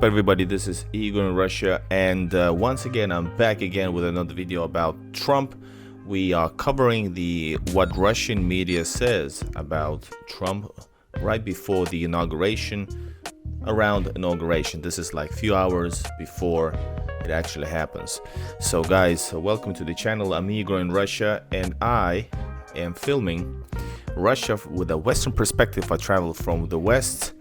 Everybody, this is Igor in Russia, and once again I'm back again with another video about Trump. We are covering what Russian media says about Trump right before the inauguration, around inauguration. This is like few hours before it actually happens. So guys, welcome to the channel. I'm Igor in Russia, and I am filming Russia with a Western perspective. I travel from the West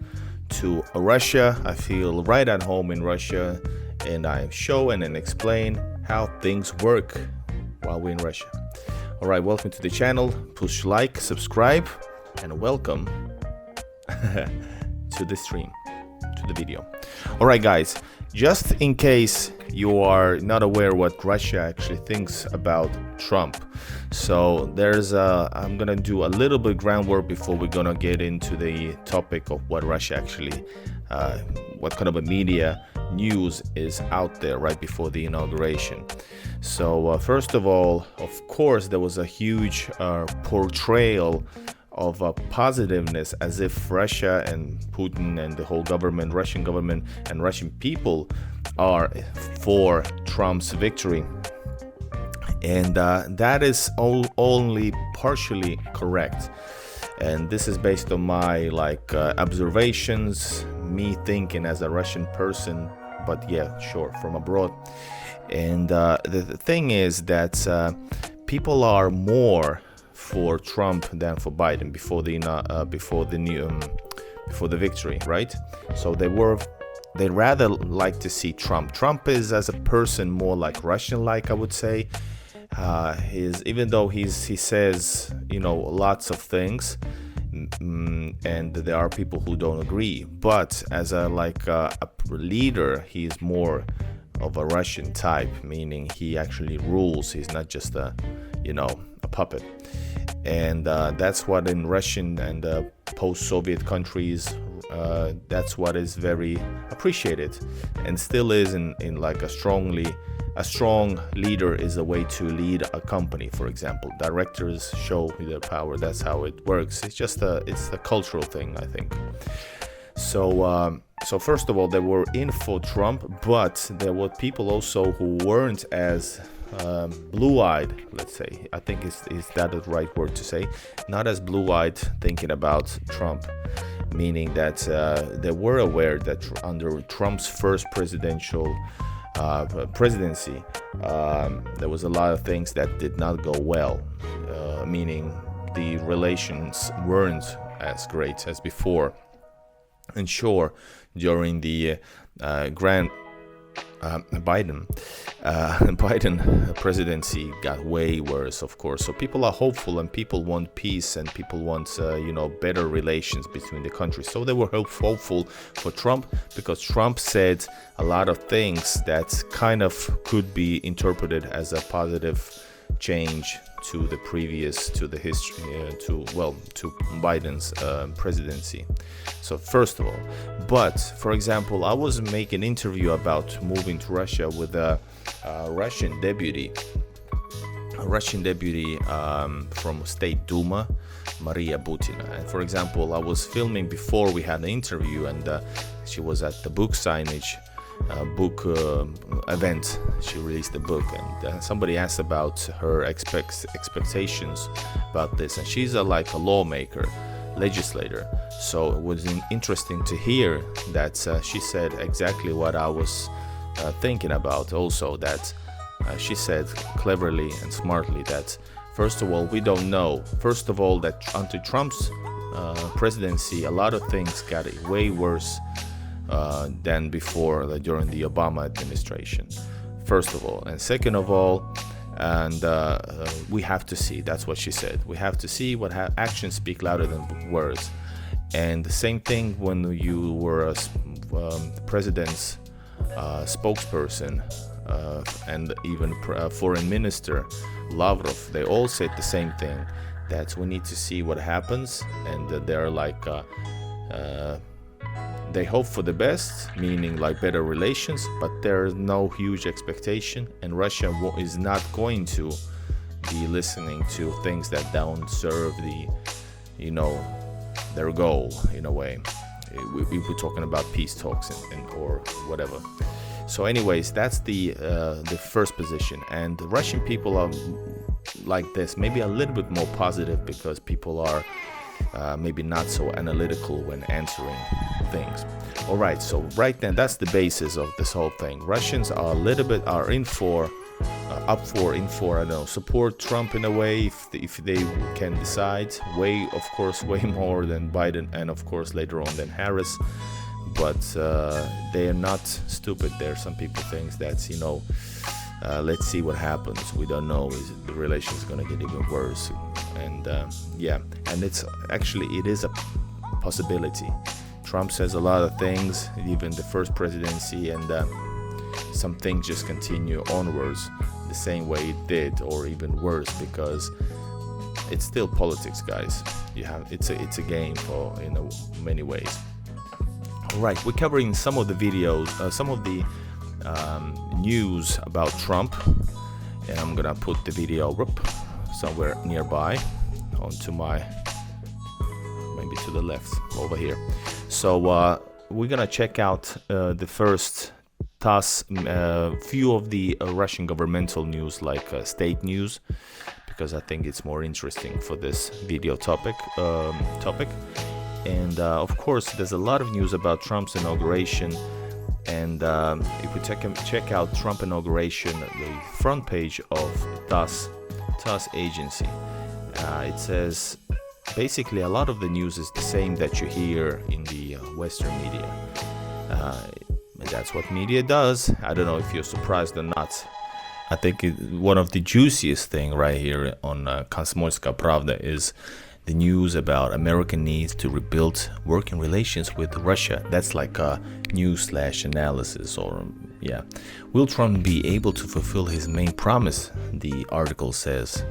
to Russia. I feel right at home in Russia, and I show and explain how things work while we're in Russia. All right, welcome to the channel. Push like, subscribe, and welcome to the stream, to the video. All right, guys, just in case you are not aware what Russia actually thinks about Trump. So I'm gonna do a little bit groundwork before we're gonna get into the topic of what Russia actually, what kind of a media news is out there right before the inauguration. So first of all, of course, there was a huge portrayal of positiveness, as if Russia and Putin and the whole government, Russian government and Russian people are for Trump's victory. And that is only partially correct. And this is based on my observations, me thinking as a Russian person, but yeah, sure, from abroad. And the thing is that people are more for Trump than for Biden before the victory, right? So they rather like to see Trump. Trump is, as a person, more like Russian-like, I would say. Even though he says, lots of things, and there are people who don't agree, but as a leader, he is more of a Russian type, meaning he actually rules. He's not just a puppet. And that's what in Russian and post-Soviet countries, that's what is very appreciated and still is in like a strong leader is a way to lead a company. For example, directors show their power. That's how it works. It's a cultural thing, I think. So first of all, they were in for Trump, but there were people also who weren't as blue-eyed, let's say. I think is that the right word to say? Not as blue-eyed thinking about Trump, meaning that they were aware that under Trump's first presidency, there was a lot of things that did not go well, meaning the relations weren't as great as before. And sure, during the Biden presidency got way worse, of course. So people are hopeful, and people want peace, and people want better relations between the countries. So they were hopeful for Trump, because Trump said a lot of things that kind of could be interpreted as a positive change to the Biden's presidency. So first of all, but for example, I was making an interview about moving to Russia with a Russian deputy from State Duma, Maria Butina. And for example, I was filming before we had the interview, and she was at the book signage book event. She released the book, and somebody asked about her expectations about this, and she's a lawmaker, legislator. So it was interesting to hear that she said exactly what I was thinking about also, that she said cleverly and smartly that first of all, we don't know, first of all, that under Trump's presidency a lot of things got way worse than before, during the Obama administration, first of all. And second of all, and we have to see, that's what she said, we have to see what actions speak louder than words. And the same thing when you were a president's spokesperson, and even foreign minister Lavrov, they all said the same thing, that we need to see what happens, and they're they hope for the best, meaning better relations, but there's no huge expectation, and Russia is not going to be listening to things that don't serve their goal in a way. if we're talking about peace talks and or whatever. So anyways, that's the first position, and the Russian people are like this, maybe a little bit more positive, because people are maybe not so analytical when answering things. All right, so right then, that's the basis of this whole thing. Russians are a little bit in for I don't know, support Trump in a way, if they can decide. Of course, way more than Biden, and of course later on than Harris. But they are not stupid. There are some people think that, let's see what happens. We don't know. The relation's going to get even worse. And and it is a possibility. Trump says a lot of things, even the first presidency, and some things just continue onwards the same way it did, or even worse, because it's still politics, guys. It's a game for many ways. All right, we're covering some of the videos, some of the news about Trump, and I'm gonna put the video somewhere nearby onto maybe to the left over here. So we're gonna check out the first TASS, few of the Russian governmental news, like state news, because I think it's more interesting for this video topic. And of course, there's a lot of news about Trump's inauguration. And if we check out Trump inauguration, the front page of TASS agency, it says basically a lot of the news is the same that you hear in the Western media. And that's what media does. I don't know if you're surprised or not. I think one of the juiciest thing right here on Komsomolskaya Pravda is the news about American needs to rebuild working relations with Russia. That's like a news/analysis, or Will Trump be able to fulfill his main promise? The article says.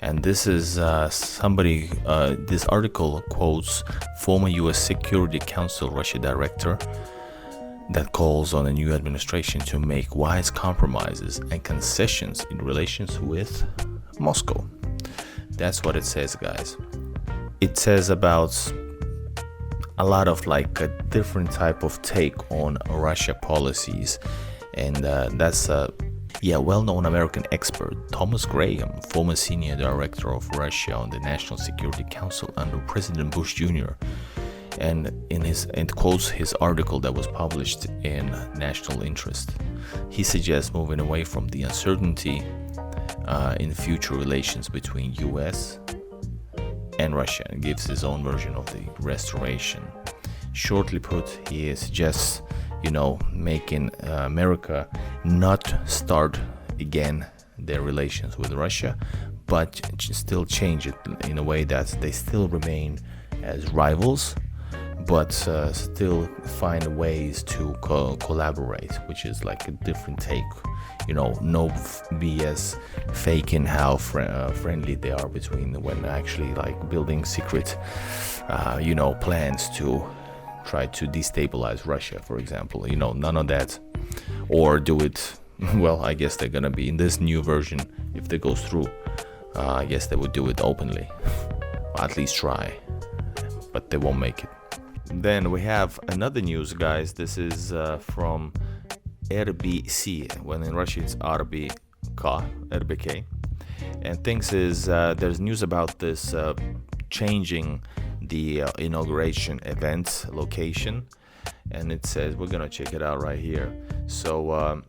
And this is this article quotes former U.S. Security Council Russia director that calls on the new administration to make wise compromises and concessions in relations with Moscow. That's what it says, guys. It says about a lot of like a different type of take on Russia policies, and that's well-known American expert Thomas Graham, former senior director of Russia on the National Security Council under President Bush Jr., and quotes his article that was published in National Interest. He suggests moving away from the uncertainty in future relations between U.S. and Russia, and gives his own version of the restoration. Shortly put, he suggests, making America not start again their relations with Russia, but still change it in a way that they still remain as rivals, but still find ways to collaborate, which is like a different take. No BS faking how friendly they are between, when actually like building secret, plans to try to destabilize Russia, for example. None of that. Or do it, well, I guess they're gonna be in this new version, if they goes through, I guess they would do it openly, or at least try, but they won't make it. Then we have another news, guys. This is from RBC, when in Russia it's RBK. And things is, there's news about this changing the inauguration event location, and it says, we're gonna check it out right here. So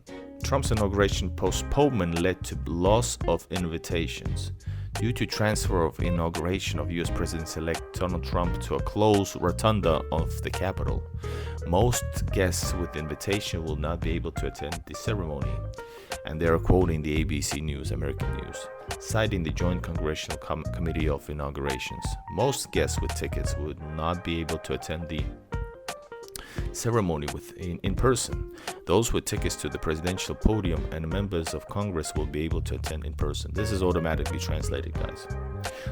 Trump's inauguration postponement led to loss of invitations due to transfer of inauguration of U.S. President-elect Donald Trump to a closed rotunda of the Capitol. Most guests with invitation will not be able to attend the ceremony, and they are quoting the ABC News, American News, citing the Joint Congressional Committee of Inaugurations. Most guests with tickets would not be able to attend the ceremony in person. Those with tickets to the presidential podium and members of Congress will be able to attend in person. This is automatically translated, guys.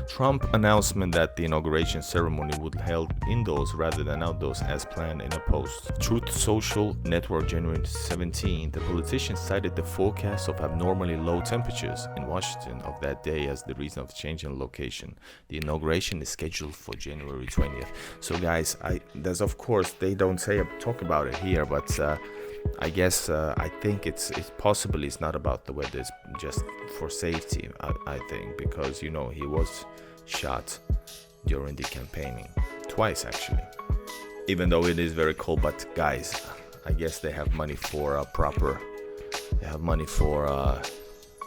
Trump announcement that the inauguration ceremony would be held indoors rather than outdoors as planned in a post. Truth Social Network January 17, the politician cited the forecast of abnormally low temperatures in Washington of that day as the reason of change in location. The inauguration is scheduled for January 20th. So guys, there's of course, they don't talk about it here, but I guess I think it's possibly it's not about the weather, it's just for safety, I think, because he was shot during the campaigning twice actually, even though it is very cold. But guys, I guess they have money for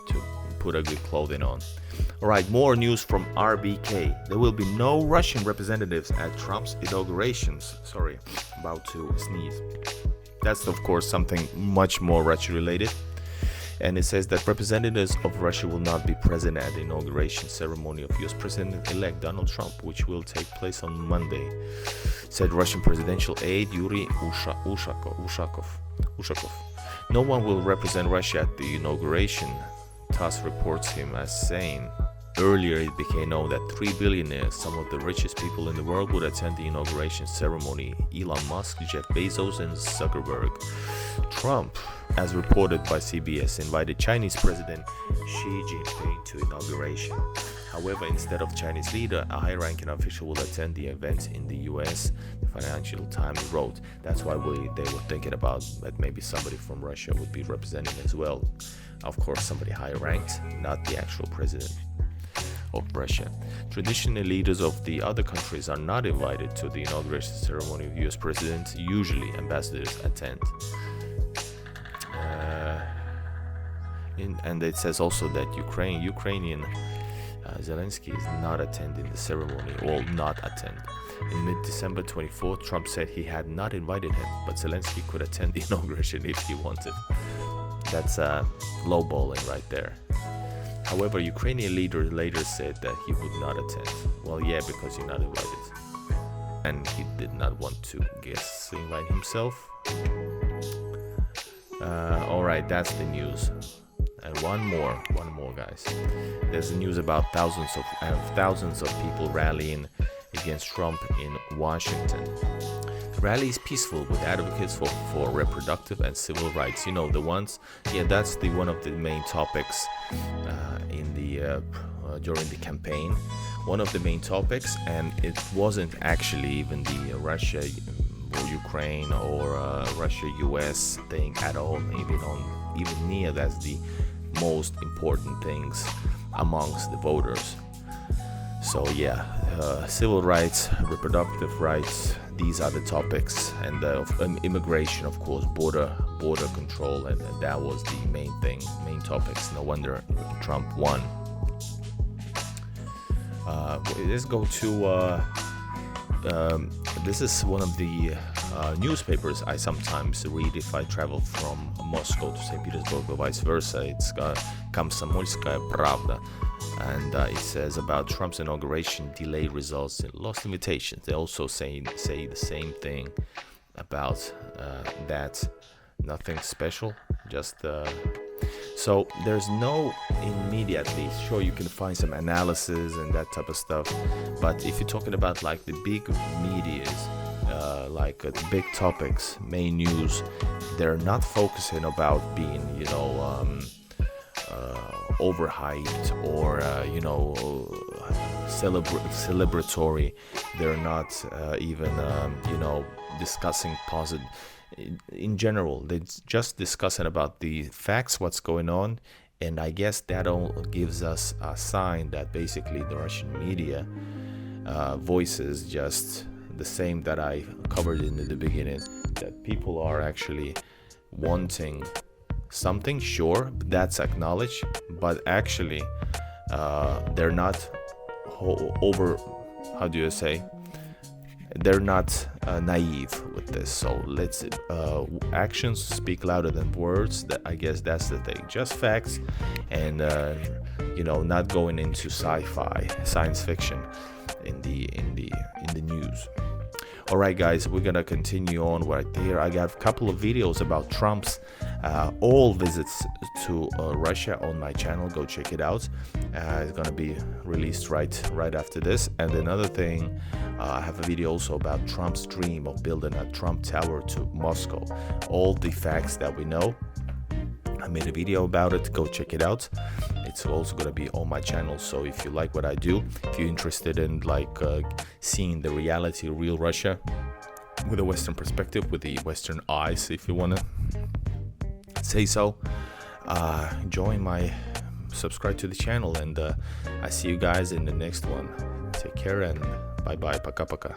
to put a good clothing on. All right, more news from RBK. There will be no Russian representatives at Trump's inaugurations. Sorry, about to sneeze. That's of course something much more Russia related. And it says that representatives of Russia will not be present at the inauguration ceremony of US President-elect Donald Trump, which will take place on Monday, said Russian presidential aide Yuri Ushakov. No one will represent Russia at the inauguration, TASS reports him as saying. Earlier, it became known that 3 billionaires, some of the richest people in the world, would attend the inauguration ceremony: Elon Musk, Jeff Bezos, and Zuckerberg. Trump, as reported by CBS, invited Chinese President Xi Jinping to inauguration. However, instead of Chinese leader, a high-ranking official will attend the event in the U.S., the Financial Times wrote. That's why they were thinking about that maybe somebody from Russia would be representing as well. Of course, somebody high-ranked, not the actual president of Russia. Traditionally, leaders of the other countries are not invited to the inauguration ceremony of US presidents. Usually, ambassadors attend. And it says also that Ukrainian Zelensky is not attending the ceremony, or not attend. In mid-December 24th, Trump said he had not invited him, but Zelensky could attend the inauguration if he wanted. That's lowballing right there. However, Ukrainian leader later said that he would not attend. Well, yeah, because he's not invited. And he did not want to invite himself. Alright, that's the news. And one more, guys. There's news about thousands of people rallying against Trump in Washington. The rally is peaceful with advocates for reproductive and civil rights. The ones, that's one of the main topics during the campaign. One of the main topics, and it wasn't actually even the Russia or Ukraine or Russia-US thing at all, even near that's the most important things amongst the voters. So civil rights, reproductive rights, these are the topics, and immigration, of course, border control, and that was the main topics. No wonder Trump won. Let's go to this is one of the newspapers I sometimes read if I travel from Moscow to St. Petersburg or vice versa. It's Komsomolskaya Pravda, and it says about Trump's inauguration delayed results and lost invitations. They also say the same thing about that. Nothing special, just so there's no immediately. Sure, you can find some analysis and that type of stuff, but if you're talking about like the big medias, the big topics, main news, they're not focusing about being overhyped or celebratory. They're not even discussing positive. In general, they're just discussing about the facts, what's going on, and I guess that all gives us a sign that basically the Russian media voices just the same that I covered in the beginning, that people are actually wanting something, sure, that's acknowledged, but actually they're not they're not naive with this. So let's actions speak louder than words. That, I guess that's the thing, just facts, and not going into sci-fi, science fiction in the news. Alright guys, we're gonna continue on right there. I got a couple of videos about Trump's all visits to Russia on my channel. Go check it out. It's gonna be released right after this. And another thing, I have a video also about Trump's dream of building a Trump Tower to Moscow. All the facts that we know. I made a video about it. Go check it out. It's also gonna be on my channel. So if you like what I do, if you're interested in seeing the reality, real Russia with a Western perspective, with the Western eyes, if you wanna say so, subscribe to the channel, and I see you guys in the next one. Take care and bye bye, пока-пока.